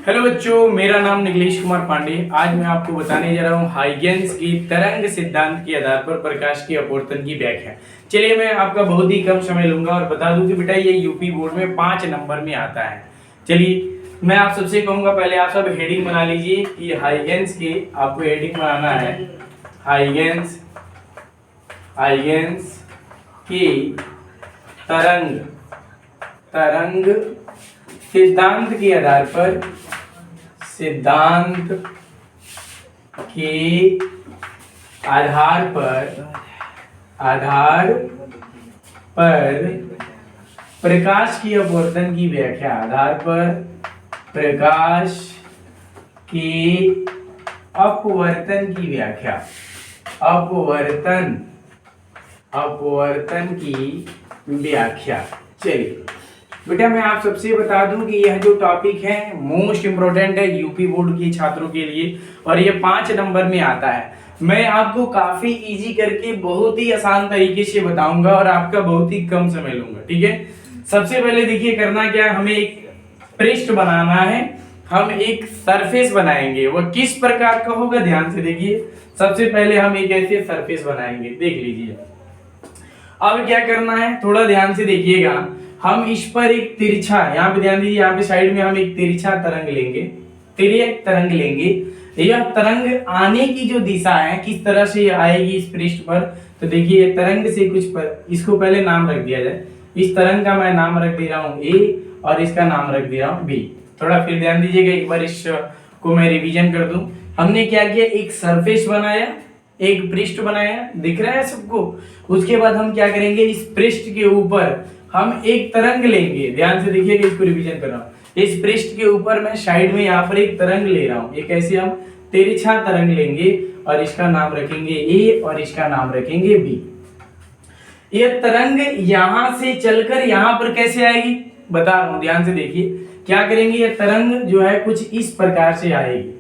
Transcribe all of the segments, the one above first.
Hello बच्चों, मेरा नाम निखिलेश कुमार पांडे। आज मैं आपको बताने जा रहा हूँ हाइगेंस की तरंग सिद्धांत के आधार पर प्रकाश की अपवर्तन की व्याख्या। चलिए, मैं आपका बहुत ही कम समय लूंगा और बता दूं कि बेटा ये यूपी बोर्ड में 5 नंबर में आता है। चलिए, मैं आप सबसे कहूंगा, पहले आप सब हेडिंग बना लीजिए कि हाइगेंस की आपको हेडिंग बनाना है। हाइगेंस हाइगेंस की तरंग सिद्धांत के आधार पर प्रकाश की अपवर्तन की व्याख्या। आधार पर प्रकाश के अपवर्तन की व्याख्या। अपवर्तन की व्याख्या। चलिए बेटा, मैं आप सबसे बता दूं कि यह जो टॉपिक है मोस्ट इम्पोर्टेंट है यूपी बोर्ड के छात्रों के लिए और ये 5 नंबर में आता है। मैं आपको काफी इजी करके बहुत ही आसान तरीके से बताऊंगा और आपका बहुत ही कम समय लूंगा। ठीक है, सबसे पहले देखिए करना क्या, हमें एक पृष्ठ बनाना है। हम एक सरफेस बनाएंगे। वह किस प्रकार का होगा, ध्यान से देखिए। सबसे पहले हम एक ऐसे सरफेस बनाएंगे, देख लीजिए। अब क्या करना है, थोड़ा ध्यान से देखिएगा। हम इस पर एक तिरछा, यहाँ पे ध्यान दीजिए, यहाँ पे साइड में हम एक तिरछा तरंग लेंगे, तिर्यक तरंग लेंगे। यह तरंग आने की जो दिशा है, किस तरह से आएगी इस पृष्ठ पर, तो देखिए तरंग से कुछ पर, इसको पहले नाम रख दिया जाए। इस तरंग का मैं नाम रख दे रहा हूँ ए और इसका नाम रख दे रहा हूँ बी। थोड़ा फिर ध्यान दीजिएगा, एक बार इसको मैं रिवीजन कर दूं। हमने क्या किया, एक सरफेस बनाया, एक पृष्ठ बनाया, दिख रहा है सबको। उसके बाद हम क्या करेंगे, इस पृष्ठ के ऊपर हम एक तरंग लेंगे। ध्यान से देखिएगा, इसको रिवीजन कर रहा हूं। इस पृष्ठ के ऊपर मैं साइड में यहाँ पर एक तरंग ले रहा हूं। एक ऐसे हम तिरछा तरंग लेंगे और इसका नाम रखेंगे ए और इसका नाम रखेंगे बी। यह तरंग यहां से चलकर यहां पर कैसे आएगी, बता रहा हूं, ध्यान से देखिए। क्या करेंगे, यह तरंग जो है कुछ इस प्रकार से आएगी।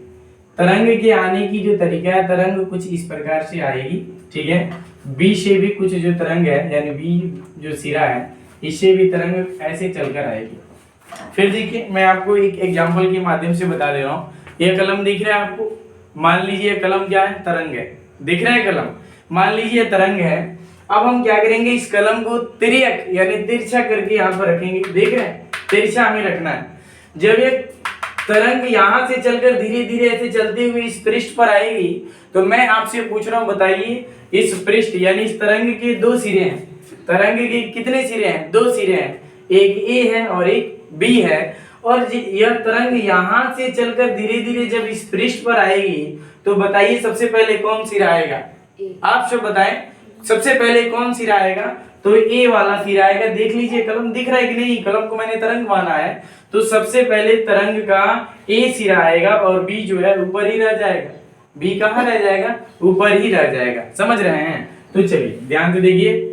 तरंग के आने की जो तरीका है, तरंग कुछ इस प्रकार से आएगी। ठीक है, बी से भी कुछ जो तरंग है, यानी बी जो सिरा है, इससे भी तरंग ऐसे चलकर आएगी। फिर देखिए, मैं आपको एक एग्जांपल के माध्यम से बता दे रहा हूँ। यह कलम दिख रहा है आपको, मान लीजिए कलम क्या है, तरंग है, दिख रहा है कलम, मान लीजिए तरंग है। अब हम क्या करेंगे, इस कलम को तिर्यक यानी तिरछा करके यहाँ पर रखेंगे। देख रहे हैं, तिरछा हमें रखना है। जब ये तरंग यहां से चलकर धीरे धीरे ऐसे चलते हुए इस पृष्ठ पर आएगी, तो मैं आपसे पूछ रहा हूं, बताइए इस पृष्ठ यानी इस तरंग के 2 सिरे हैं। तरंग के कितने सिरे हैं, 2 सिरे हैं, एक ए है और एक बी है। और यह तरंग यहां से चलकर धीरे धीरे जब इस पृष्ठ पर आएगी, तो बताइए सबसे पहले कौन सिरा आएगा, आप सब बताएं, सबसे पहले कौन सिरा आएगा, तो ए वाला सिरा आएगा। देख लीजिए कलम दिख रहा है कि नहीं, कलम को मैंने तरंग माना है, तो सबसे पहले तरंग का ए सिरा आएगा और बी जो है ऊपर ही रह जाएगा। बी कहाँ रह जाएगा, ऊपर ही रह जाएगा। समझ रहे हैं, तो चलिए ध्यान से देखिए।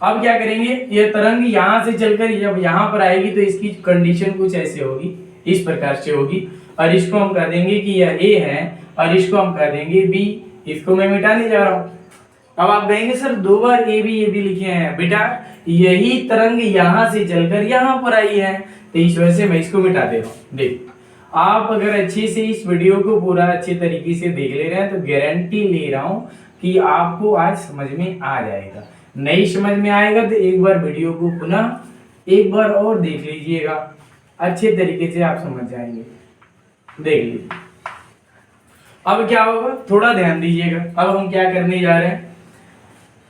अब क्या करेंगे, ये तरंग यहां से चलकर जब यहां पर आएगी, तो इसकी कंडीशन कुछ ऐसे होगी, इस प्रकार से होगी। और इसको हम कह देंगे कि यह ए है और इसको हम कह देंगे बी। इसको मैं मिटाने जा रहा हूं। अब आप कहेंगे सर 2 बार ए बी लिखे हैं, बेटा यही तरंग यहां से चलकर यहां पर आई है, तो इस वजह से मैं इसको मिटा दे रहा हूं। देख, आप अगर अच्छे से इस वीडियो को पूरा अच्छे तरीके से देख ले रहे हैं, तो गारंटी ले रहा हूं कि आपको आज समझ में आ जाएगा। नहीं समझ में आएगा तो एक बार वीडियो को पुनः एक बार और देख लीजिएगा, अच्छे तरीके से आप समझ जाएंगे। देख लीजिए, अब क्या होगा, थोड़ा ध्यान दीजिएगा। अब हम क्या करने जा रहे हैं,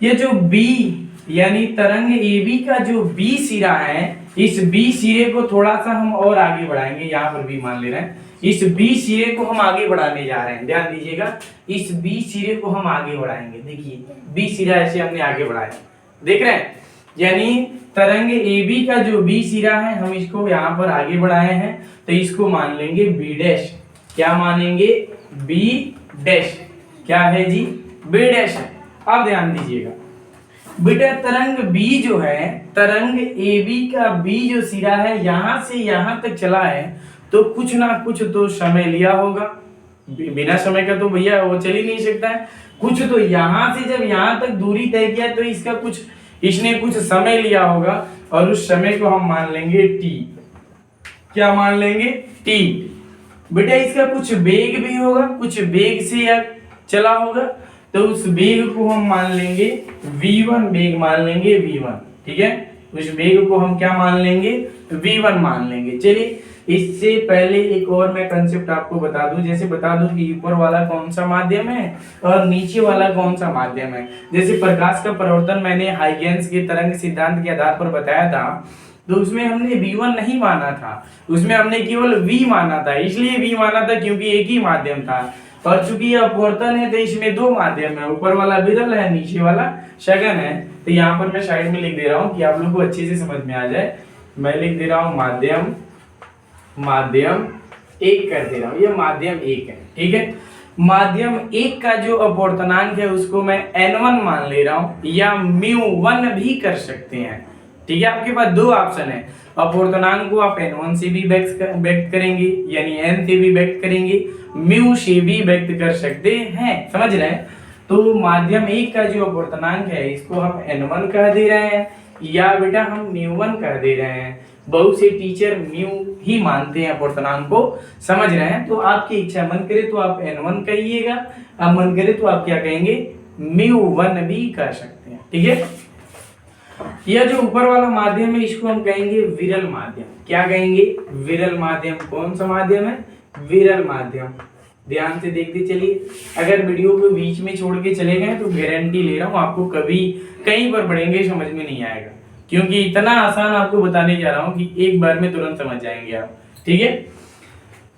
ये जो बी यानी तरंग AB का जो बी सिरा है, इस बी सिरे को थोड़ा सा हम और आगे बढ़ाएंगे। यहाँ पर भी मान ले रहे हैं, इस बी सिरे को हम आगे बढ़ाने जा रहे हैं। ध्यान दीजिएगा, इस बी सिरे को हम आगे बढ़ाएंगे। देखिए बी सिरा ऐसे हमने आगे बढ़ाया, देख रहे हैं, यानी तरंग AB का जो बी सिरा है, हम इसको यहाँ पर आगे बढ़ाए हैं, तो इसको मान लेंगे बी डैश। क्या मानेंगे, बी डैश। क्या है जी, बी डैश है। अब ध्यान दीजिएगा बेटा, तरंग बी जो है, तरंग AB का बी जो सिरा है, यहां से यहां तक चला है, तो कुछ ना कुछ तो समय लिया होगा। बिना समय का तो भैया वो चल ही नहीं सकता है। कुछ तो यहां से जब यहां तक दूरी तय किया, तो इसका कुछ, इसने कुछ समय लिया होगा और उस समय को हम मान लेंगे टी। क्या मान लेंगे, टी। बेटा इसका कुछ वेग भी होगा, कुछ वेग से या चला होगा, तो उस वेग को हम मान लेंगे v1, वेग मान लेंगे v1, ठीक है। उस वेग को हम क्या मान लेंगे, v1 मान लेंगे। चलिए इससे पहले एक और मैं कंसेप्ट आपको बता दूं, जैसे बता दूं कि ऊपर वाला कौन सा माध्यम है और नीचे वाला कौन सा माध्यम है। जैसे प्रकाश का परावर्तन मैंने हाइगेंस के तरंग सिद्धांत के आधार पर बताया था, तो उसमें हमने v1 नहीं माना था, उसमें हमने केवल v माना था। इसलिए v माना था क्योंकि एक ही माध्यम था, और चूंकि यह अपवर्तन है तो इसमें दो माध्यम है, ऊपर वाला विरल है, नीचे वाला सघन है। तो यहाँ पर मैं साइड में लिख दे रहा हूँ कि आप लोग को अच्छे से समझ में आ जाए। मैं लिख दे रहा हूँ माध्यम एक कर दे रहा हूँ, यह माध्यम एक है, ठीक है। माध्यम एक का जो अपवर्तनांक है उसको मैं n1 मान ले रहा हूँ, या μ1 भी कर सकते हैं, ठीक है। आपके पास दो ऑप्शन है, अपवर्तनांक को आप n1 से भी व्यक्त करेंगे, यानी n से भी व्यक्त करेंगे, म्यू से भी व्यक्त कर सकते हैं, समझ रहे हैं। तो माध्यम एक का जो अपवर्तनांक है इसको हम n1 कह दे रहे हैं, या बेटा हम μ1 कह दे रहे हैं। बहुत से टीचर म्यू ही मानते हैं अपवर्तनांक को, समझ रहे हैं। तो आपकी इच्छा, मन करे तो आप n1 कहिएगा, अब मन करे तो आप क्या कहेंगे, μ1 भी कह सकते हैं, ठीक है। यह जो ऊपर वाला माध्यम है इसको हम कहेंगे विरल माध्यम। क्या कहेंगे, विरल माध्यम। कौन सा माध्यम है, विरल माध्यम। ध्यान से देखते चलिए, अगर वीडियो को बीच में छोड़ के चले गए तो गारंटी ले रहा हूँ आपको कभी कहीं पर पढ़ेंगे समझ में नहीं आएगा, क्योंकि इतना आसान आपको बताने जा रहा हूँ कि एक बार में तुरंत समझ जाएंगे आप, ठीक है।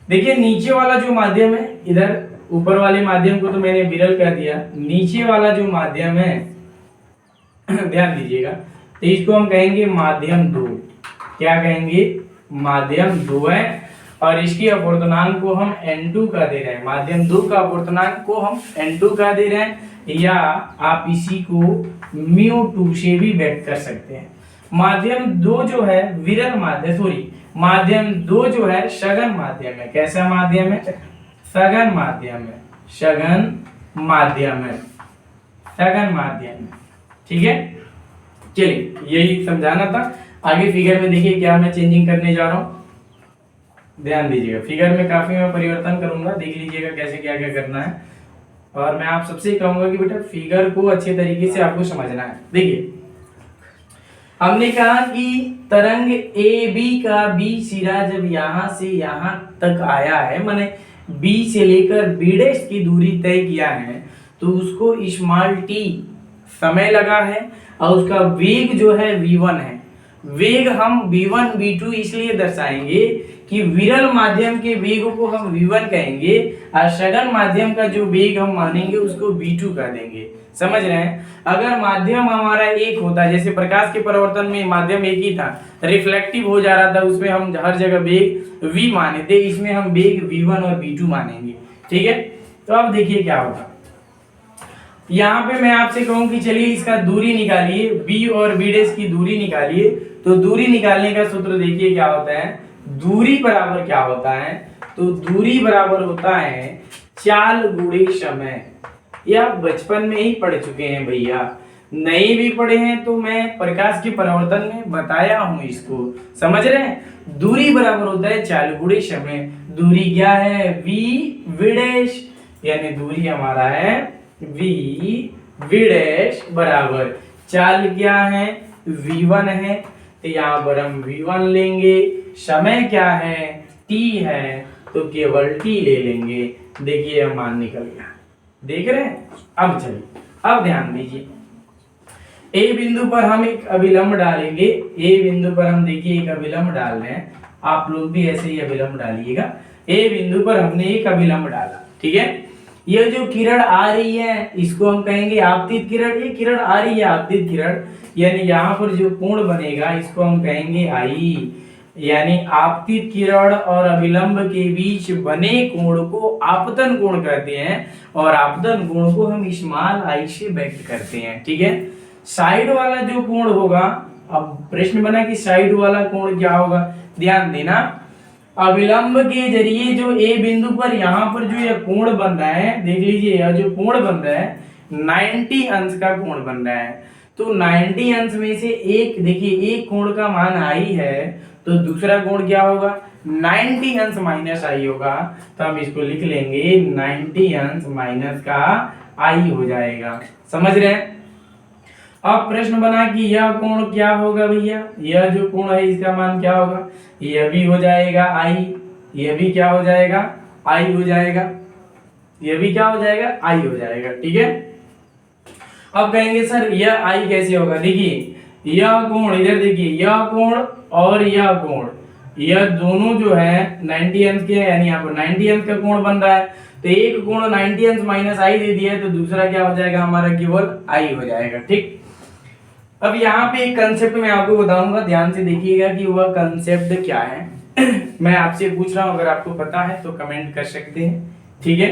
देखिए नीचे वाला जो माध्यम है, इधर ऊपर वाले माध्यम को तो मैंने विरल कह दिया, नीचे वाला जो माध्यम है ध्यान दीजिएगा, तो इसको हम कहेंगे माध्यम 2। क्या कहेंगे, माध्यम 2 है, और इसके अपवर्तनांक को हम n2 का दे रहे हैं। माध्यम 2 का अपवर्तनांक को हम n2 का दे रहे हैं, या आप इसी को μ2 से भी व्यक्त कर सकते हैं। माध्यम 2 जो है विरल माध्यम, माध्यम 2 जो है सघन माध्यम है। कैसा माध्यम है, सघन माध्यम है, सघन माध्यम है, सघन माध्यम है, ठीक है। चलिए यही समझाना था। आगे फिगर में देखिए क्या मैं चेंजिंग करने जा रहा हूं, ध्यान दीजिएगा। फिगर में काफी मैं परिवर्तन करूंगा, देख लीजिएगा कैसे क्या क्या करना है। और मैं आप सबसे कहूंगा कि बेटा फिगर को अच्छे तरीके से आपको समझना है। देखिए हमने कहा कि तरंग ए बी का बी सिरा जब यहां से यहां तक आया है, माने बी से लेकर बी डैश की दूरी तय किया है, तो उसको स्मॉल टी समय लगा है, और उसका वेग जो है v1 है। वेग हम v1 v2 इसलिए दर्शाएंगे कि विरल माध्यम के वेग को हम v1 कहेंगे, और सघन माध्यम का जो वेग हम मानेंगे उसको v2 कह देंगे, समझ रहे हैं। अगर माध्यम हमारा एक होता, जैसे प्रकाश के परावर्तन में माध्यम एक ही था, रिफ्लेक्टिव हो जा रहा था, उसमें हम हर जगह वेग v माने थे, इसमें हम वेग v1 और v2 मानेंगे, ठीक है। तो अब देखिए क्या होगा, यहाँ पे मैं आपसे कहूँ कि चलिए इसका दूरी निकालिए, b और b डैश की दूरी निकालिए। तो दूरी निकालने का सूत्र देखिए क्या होता है, दूरी बराबर क्या होता है, तो दूरी बराबर होता है चाल गुणे समय। ये आप बचपन में ही पढ़ चुके हैं भैया, नहीं भी पढ़े हैं तो मैं प्रकाश के परावर्तन में बताया हूं इसको, समझ रहे हैं। दूरी बराबर होता है चाल गुणे समय। दूरी क्या है, v डैश, यानी दूरी हमारा है v डैश बराबर चाल क्या है, v1 है, तो यहाँ पर हम v1 लेंगे। समय क्या है, t है, तो केवल t ले लेंगे। देखिए यह मान निकल गया, देख रहे हैं। अब चलिए, अब ध्यान दीजिए, ए बिंदु पर हम एक अभिलंब डालेंगे। ए बिंदु पर हम देखिए एक अभिलंब डाल रहे हैं, आप लोग भी ऐसे ही अभिलंब डालिएगा। ए बिंदु पर हमने एक अभिलंब डाला, ठीक है। यह जो किरण आ रही है इसको हम कहेंगे आपतित किरण। ये किरण आ रही है आपतित किरण, यानी यहाँ पर जो कोण बनेगा इसको हम कहेंगे आई, यानी आपतित किरण और अभिलंब के बीच बने कोण को आपतन कोण कहते हैं, और आपतन कोण को हम स्मॉल आई से व्यक्त करते हैं, ठीक है। साइड वाला जो कोण होगा, अब प्रश्न बना कि साइड वाला कोण क्या होगा, ध्यान देना। अभिलंब के जरिए जो ए बिंदु पर यहाँ पर जो यह कोण बन रहा है, देख लीजिए यह जो कोण बन रहा है 90 अंश का कोण बन रहा है। तो 90 अंश में से एक, देखिए एक कोण का मान आई है, तो दूसरा कोण क्या होगा 90 अंश माइनस आई होगा तो हम इसको लिख लेंगे 90 अंश माइनस का आई हो जाएगा। समझ रहे हैं? अब प्रश्न बना कि यह कोण क्या होगा भैया, यह जो कोण है इसका मान क्या होगा, यह भी हो जाएगा आई, यह भी क्या हो जाएगा आई हो जाएगा, यह भी क्या हो जाएगा आई हो जाएगा। ठीक है, अब कहेंगे सर यह आई कैसे होगा। देखिए यह कोण, इधर देखिए यह कोण और यह कोण, यह दोनों जो है 90 अंश के हैं, यानी यहाँ पर 90 अंश का कोण बन रहा है, तो एक कोण 90 अंश माइनस आई दे दिया है तो दूसरा क्या हो जाएगा हमारा केवल आई हो जाएगा। ठीक, अब यहाँ पे एक कंसेप्ट मैं आपको बताऊंगा, ध्यान से देखिएगा कि वह कंसेप्ट क्या है। मैं आपसे पूछ रहा हूँ, अगर आपको पता है तो कमेंट कर सकते हैं। ठीक है,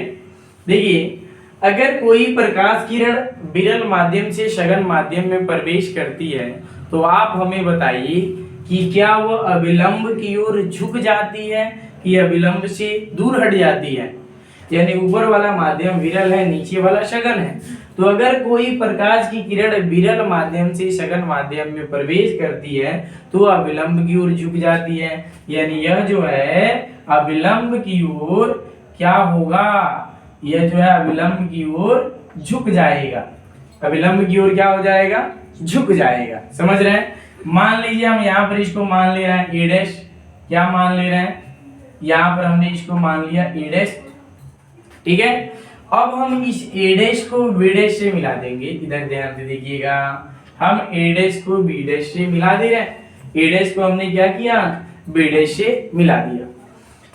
देखिए अगर कोई प्रकाश किरण विरल माध्यम से सघन माध्यम में प्रवेश करती है तो आप हमें बताइए कि क्या वह अविलंब की ओर झुक जाती है कि अविलंब से दूर हट जाती है। यानी ऊपर वाला माध्यम विरल है, नीचे वाला सघन है, तो अगर कोई प्रकाश की किरण विरल माध्यम से सघन माध्यम में प्रवेश करती है तो अविलंब की ओर झुक जाती है। यानी यह जो है अविलंब की ओर क्या होगा, यह जो है अविलंब की ओर झुक जाएगा, अविलंब की ओर क्या हो जाएगा झुक जाएगा। समझ रहे हैं? मान लीजिए हम यहाँ पर इसको मान ले रहे हैं ए डैश, क्या मान ले रहे हैं, यहाँ पर हमने इसको मान लिया ए डैश। ठीक है, अब हम इस ए डैश को बी डैश से मिला देंगे। इधर ध्यान से देखिएगा, हम ए डैश को बी डैश से मिला दे रहे हैं, ए डैश को हमने क्या किया बी डैश से मिला दिया।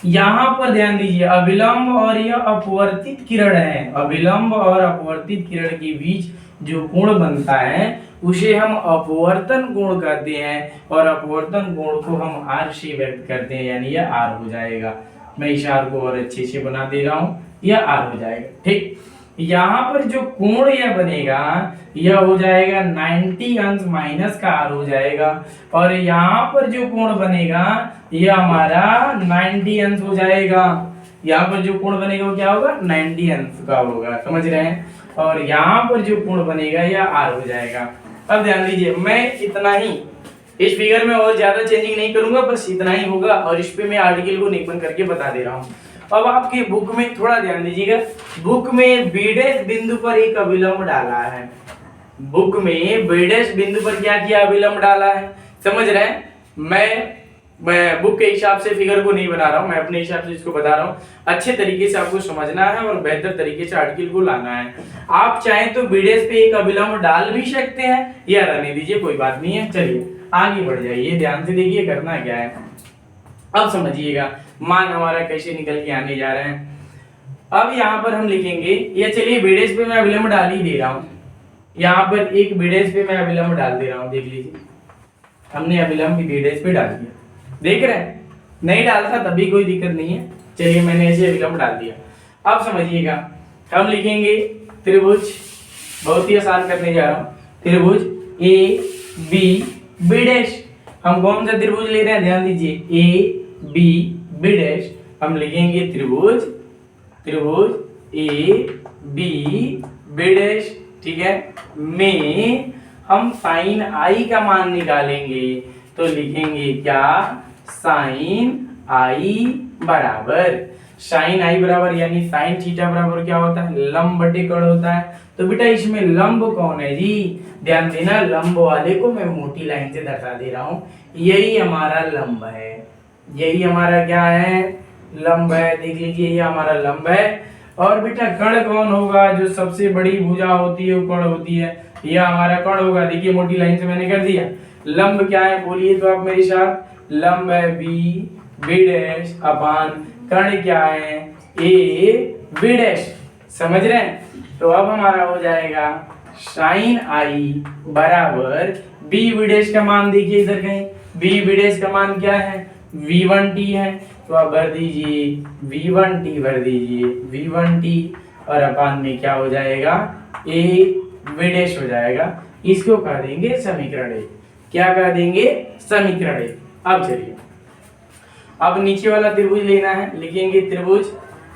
यहाँ पर ध्यान दीजिए अविलंब और यह अपवर्तित किरण है, अविलंब और अपवर्तित किरण के बीच जो कोण बनता है उसे हम अपवर्तन कोण कहते हैं, और अपवर्तन कोण को हम आर से व्यक्त करते हैं, यानी यह आर हो जाएगा। मैं इस आर को और अच्छे से बना दे रहा हूँ, यह आर हो जाएगा। ठीक, यहाँ पर जो कोण यह बनेगा यह हो जाएगा 90 अंश माइनस का आर हो जाएगा, और यहाँ पर जो कोण बनेगा यह हमारा 90 अंश हो जाएगा। यहाँ पर जो कोण बनेगा वो क्या होगा 90 अंश का होगा। समझ रहे हैं? और यहाँ पर जो कोण बनेगा यह आर हो जाएगा। अब ध्यान दीजिए, मैं इतना ही इस फिगर में और ज्यादा चेंजिंग नहीं करूंगा, बस इतना ही होगा, और इस पे मैं आर्टिकल को निबंधन करके बता दे रहा हूँ। अब आपके बुक में थोड़ा ध्यान दीजिएगा, बुक में बी डैश बिंदु पर एक अविलंब डाला है, बुक में बी डैश बिंदु पर क्या किया अविलंब डाला है। समझ रहे हैं? मैं बुक के हिसाब से फिगर को नहीं बना रहा हूँ, मैं अपने हिसाब से इसको बता रहा हूँ। अच्छे तरीके से आपको समझना है और बेहतर तरीके से आर्टिकल को लाना है। आप चाहें तो बी डैश पे एक अविलंब डाल भी सकते हैं या रहने दीजिए, कोई बात नहीं है। चलिए आगे बढ़ जाइए, ध्यान से देखिए करना क्या है। अब समझिएगा मान हमारा कैसे निकल के आने जा रहे हैं। अब यहाँ पर हम लिखेंगे, या चलिए बी डैश पे मैं अविलंब डाल ही दे रहा हूँ, यहाँ पर एक बी डैश पे मैं अविलंब डाल दे रहा हूँ। देख लीजिए हमने अविलंब बी डैश पे डाल दिया, देख रहे हैं? नहीं डालता तभी कोई दिक्कत नहीं है। चलिए मैंने ऐसे अविलंब डाल दिया। अब समझिएगा हम लिखेंगे त्रिभुज, बहुत ही आसान करने जा रहा हूँ, त्रिभुज ए बी बी डैश। हम कौन सा त्रिभुज ले रहे हैं ध्यान दीजिए, ए बी बी डैश। हम लिखेंगे त्रिभुज, त्रिभुज ए बी बी डैश। ठीक है, में हम साइन आई का मान निकालेंगे, तो लिखेंगे क्या साइन आई बराबर, साइन आई बराबर यानी साइन थीटा बराबर क्या होता है लंब बटे कर्ण होता है। तो बेटा इसमें लंब कौन है जी, ध्यान देना, लंब वाले को मैं मोटी लाइन से दर्शा दे रहा हूँ, यही हमारा लंब है, यही हमारा क्या है लंब है। देख लीजिए ये हमारा लंब है। और बेटा कर्ण कौन होगा, जो सबसे बड़ी भुजा होती है वो कर्ण होती है, यह हमारा कर्ण होगा। देखिए मोटी लाइन से मैंने कर दिया। लंब क्या है बोलिए तो आप मेरे साथ, लंब है बी बी डैश अपान कर्ण क्या है ए बी डैश। समझ रहे हैं? तो अब हमारा हो जाएगा साइन आई बराबर बी बी डैश का मान देखिए इधर कहीं, बी बी डैश का मान क्या है v1t है, तो आप भर दीजिए v1t भर दीजिए v1t, और अपान में क्या हो जाएगा a v डैश हो जाएगा। इसको कह देंगे समीकरण ए। क्या कह देंगे समीकरण ए। अब चलिए अब नीचे वाला त्रिभुज लेना है, लिखेंगे त्रिभुज,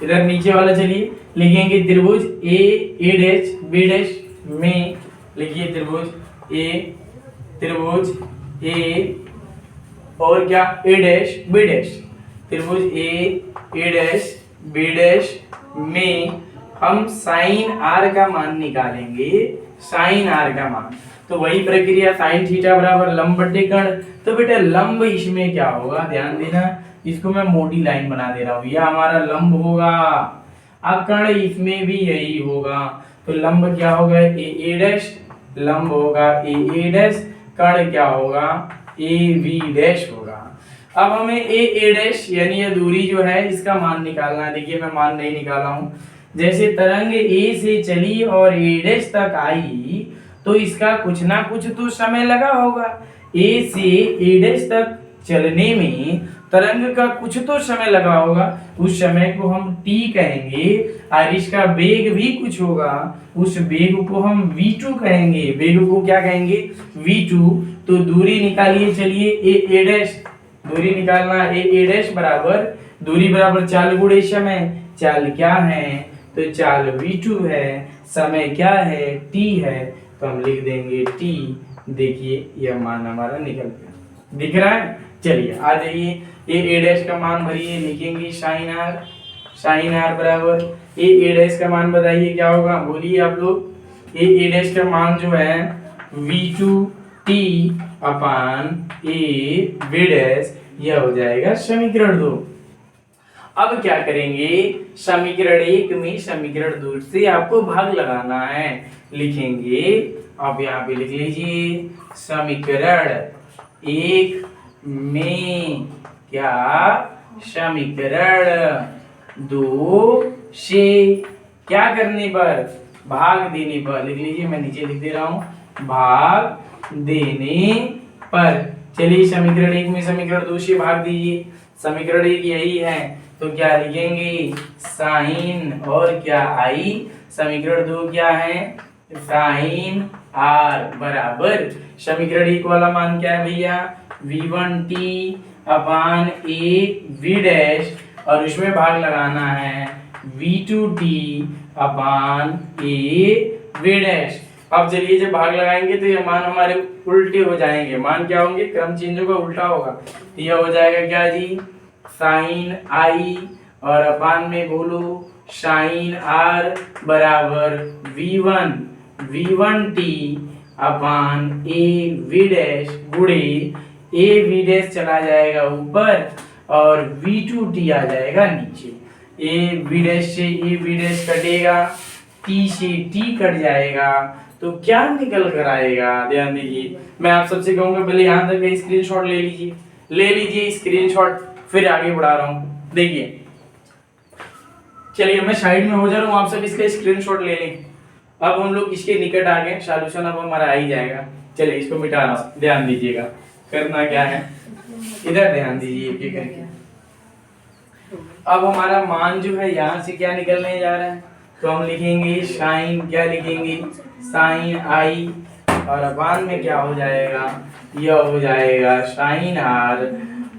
इधर नीचे वाला चलिए लिखेंगे त्रिभुज ए डैश बी डैश में, लिखिए त्रिभुज ए और क्या ए डैश बी डैश। त्रिभुज ए डैश बी डैश में हम साइन आर का मान निकालेंगे, साइन आर का मान। तो वही प्रक्रिया साइन थीटा बराबर लंब बटे कर्ण। तो बेटा लंब इसमें क्या होगा, ध्यान देना, इसको मैं मोटी लाइन बना दे रहा हूँ, यह हमारा लंब होगा। अब कर्ण इसमें भी यही होगा, तो लंब क्या होगा, ए डैश, लंब होगा ए डैश, कर्ण क्या होगा, ए बी डैश होगा। अब हमें ए डैश यानी ये दूरी जो है इसका मान निकालना है। देखिए मैं मान नहीं निकाला हूं। जैसे तरंग ए से चली और ए डैश तक आई तो इसका कुछ ना कुछ तो समय लगा होगा। ए से ए डैश तक चलने में तरंग का कुछ तो समय लगा होगा, उस समय को हम टी कहेंगे और इसका वेग भी कुछ होगा, उस वेग को हम v2 कहेंगे। वेग को क्या कहेंगे, v2। तो दूरी निकालिए, चलिए ए डैश, दूरी निकालना ए डैश बराबर, दूरी बराबर चाल गुणे समय। चाल क्या है, तो चाल v2 है, समय क्या है, t है, तो हम लिख देंगे t। देखिए यह मान हमारा निकल गया, दिख रहा है। चलिए आ जाइए, ए डैश का मान भरिए, लिखेंगे साइन आर, साइन आर बराबर ए डैश का मान बताइए क्या होगा, बोलिए आप लोग। ए डैश का मान जो है v2t upon A B dash, यह हो जाएगा समीकरण 2। अब क्या करेंगे, समीकरण 1 में समीकरण 2 से आपको भाग लगाना है, लिखेंगे। अब यहाँ पे लिख लीजिए, समीकरण 1 में क्या, समीकरण 2 से क्या करने पर, भाग देने पर, लिख लीजिए, मैं नीचे लिख दे रहा हूं, भाग देने पर। चलिए समीकरण 1 में समीकरण 2 से भाग दीजिए। समीकरण 1 यही है, तो क्या लिखेंगे, साइन और क्या आई, समीकरण 2 क्या है, साइन आर बराबर, समीकरण 1 वाला मान क्या है भैया, v1t upon A V dash, और उसमें भाग लगाना है v2t upon A V dash. अब चलिए जब भाग लगाएंगे तो ये मान हमारे उल्टे हो जाएंगे, मान क्या होंगे, क्रम चिन्ह होगा, उल्टा होगा। तो यह हो जाएगा क्या जी, साइन आई और अपान में बोलो साइन आर बराबर v1 t upon A V dash गुणे ए वी डैश चला जाएगा ऊपर और v2 t आ जाएगा नीचे। ए वी डैश से ए वी डैश कटेगा, t से t कट जाएगा, तो क्या निकल कर आएगा, ध्यान दीजिए। मैं आप सबसे कहूंगा पहले यहाँ तक का स्क्रीनशॉट ले लीजिए स्क्रीनशॉट, फिर आगे बढ़ा रहा हूँ। देखिए चलिए मैं साइड में हो जा रहा हूँ, आप सब इसका स्क्रीनशॉट ले लें। अब हम लोग इसके निकट आ गए, सॉल्यूशन अब हमारा आ ही जाएगा। चलिए इसको मिटा रहा हूँ, ध्यान दीजिएगा करना क्या है, इधर ध्यान दीजिए एक एक करके। अब हमारा मान जो है यहाँ से क्या निकलने जा रहा है, तो हम लिखेंगे साइन, क्या लिखेंगे, साइन आई और अपान में क्या हो जाएगा, यह हो जाएगा साइन आर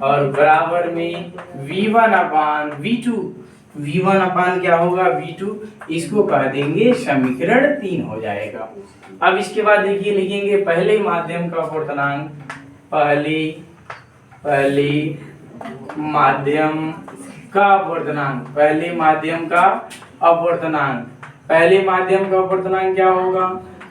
और बराबर में v1 अपान v2। v1 अपान क्या होगा, v2, इसको कह देंगे समीकरण 3 हो जाएगा। अब इसके बाद देखिए लिखेंगे पहले माध्यम का अपवर्तनांक, पहले माध्यम का अपवर्तनांक, पहले माध्यम का अपवर्तनांक, पहले माध्यम का अपवर्तनांक क्या होगा,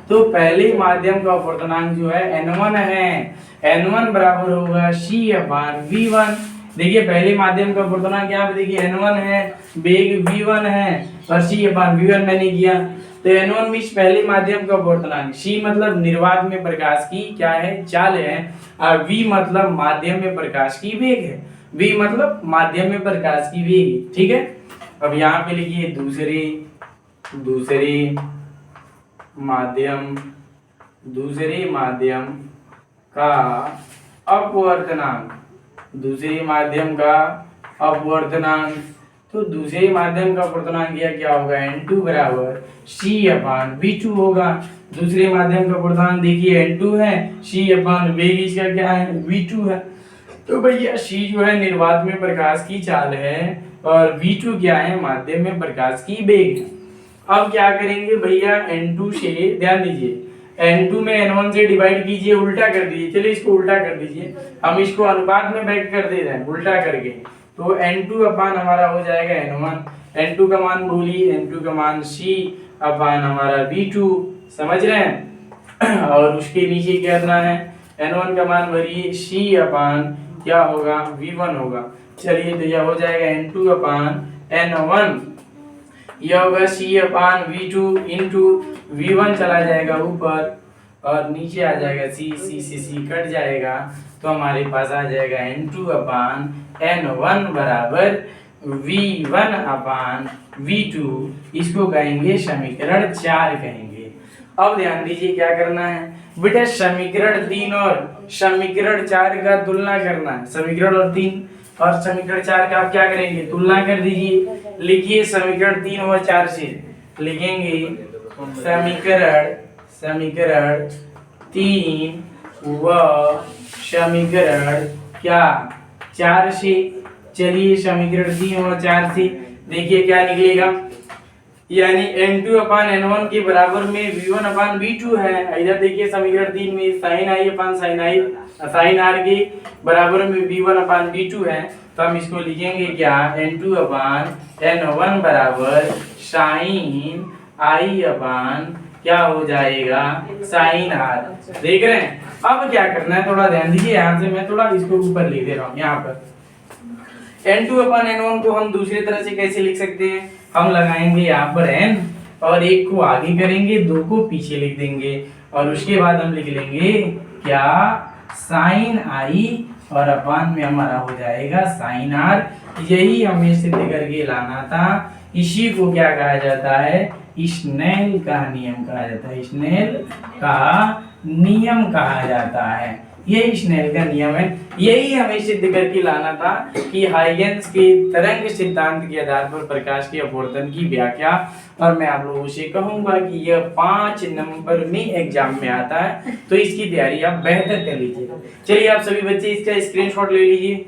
तो पहले माध्यम का अपवर्तनांक जो है n1 है, n1 बराबर होगा c अपान v1। देखिए पहले माध्यम का अपवर्तनांक यहाँ पे देखिए n1 है, वेग v1 है और c अपान v1 मैंने किया, तो n1 मीन्स पहले माध्यम का अपवर्तनांक, c मतलब निर्वात में प्रकाश की क्या है, चाल है, और v मतलब माध्यम में प्रकाश की वेग है, v मतलब माध्यम में प्रकाश की वेग, ठीक है। अब यहाँ पे लिखिए दूसरे माध्यम का अपवर्तनांक, दूसरे माध्यम का अपवर्तनांक, तो दूसरे माध्यम का अपवर्तनांक यह क्या होगा, n2 बराबर c अपान v2 होगा। दूसरे माध्यम का अपवर्तनांक देखिए n2 है, c अपान वेग इसका क्या है, v2 है, तो भैया c जो है निर्वात में प्रकाश की चाल है और v2 क्या है, माध्यम में प्रकाश की वेग है। अब क्या करेंगे भैया, n2 से, ध्यान दीजिए, n2 में n1 से डिवाइड कीजिए, उल्टा कर दीजिए, चलिए इसको उल्टा कर दीजिए, हम इसको अनुपात में व्यक्त कर दे रहे हैं उल्टा करके, तो N2 अपान हमारा हो जाएगा N1। N2 का मान भूलिए, N2 का मान C अपान हमारा V2, समझ रहे हैं। और उसके नीचे क्या करना है, N1 का मान भरिए, C अपान क्या होगा, V1 होगा। चलिए तो यह हो जाएगा N2 अपान N1, यह होगा C अपान V2 इंटू V1 चला जाएगा ऊपर और नीचे आ जाएगा C कट जाएगा, तो हमारे पास आ जाएगा N2 अपान N1 बराबर V1 अपान V2। इसको कहेंगे समीकरण 4 कहेंगे। अब ध्यान दीजिए क्या करना है बेटा, समीकरण 3 और समीकरण 4 का तुलना करना है। समीकरण और 3 और समीकरण 4 का आप क्या करेंगे, तुलना कर दीजिए। लिखिए समीकरण 3 और 4 से लिखेंगे समीकरण 3 व समीकरण क्या 4 से। चलिए समीकरण 3 और 4 से देखिए क्या निकलेगा, यानी N2 अपान N1 के बराबर में V1 अपान V2 है। इधर देखिए समीकरण 3 में sine i upon sine r के बराबर में V1 अपान V2 है, तो हम इसको लिखेंगे क्या, N2 अपान N1 बराबर साइन आई अपान क्या हो जाएगा, साइन आर। देख रहे हैं। अब क्या करना है, थोड़ा ध्यान दीजिए, यहाँ से मैं थोड़ा इसको ऊपर लिख दे रहा हूँ। यहाँ पर N2 अपान N1 को हम दूसरी तरह से कैसे लिख सकते हैं, हम लगाएंगे यहाँ पर n और एक को आगे करेंगे, दो को पीछे लिख देंगे और उसके बाद हम लिख लेंगे क्या, साइन आई और अपान में हमारा हो जाएगा साइन आर। यही हमें सिद्ध करके लाना था। इसी को क्या कहा जाता है, स्नेल का नियम कहा जाता है। स्नेल का नियम कहा जाता है, यही स्नेल का नियम है। यही हमें सिद्ध करके लाना था कि हाइगेंस के तरंग सिद्धांत के आधार पर प्रकाश के अपवर्तन की व्याख्या। और मैं आप लोगों से कहूंगा कि यह 5 नंबर में एग्जाम में आता है, तो इसकी तैयारी आप बेहतर कर लीजिए। चलिए आप सभी बच्चे इसका स्क्रीनशॉट ले लीजिए।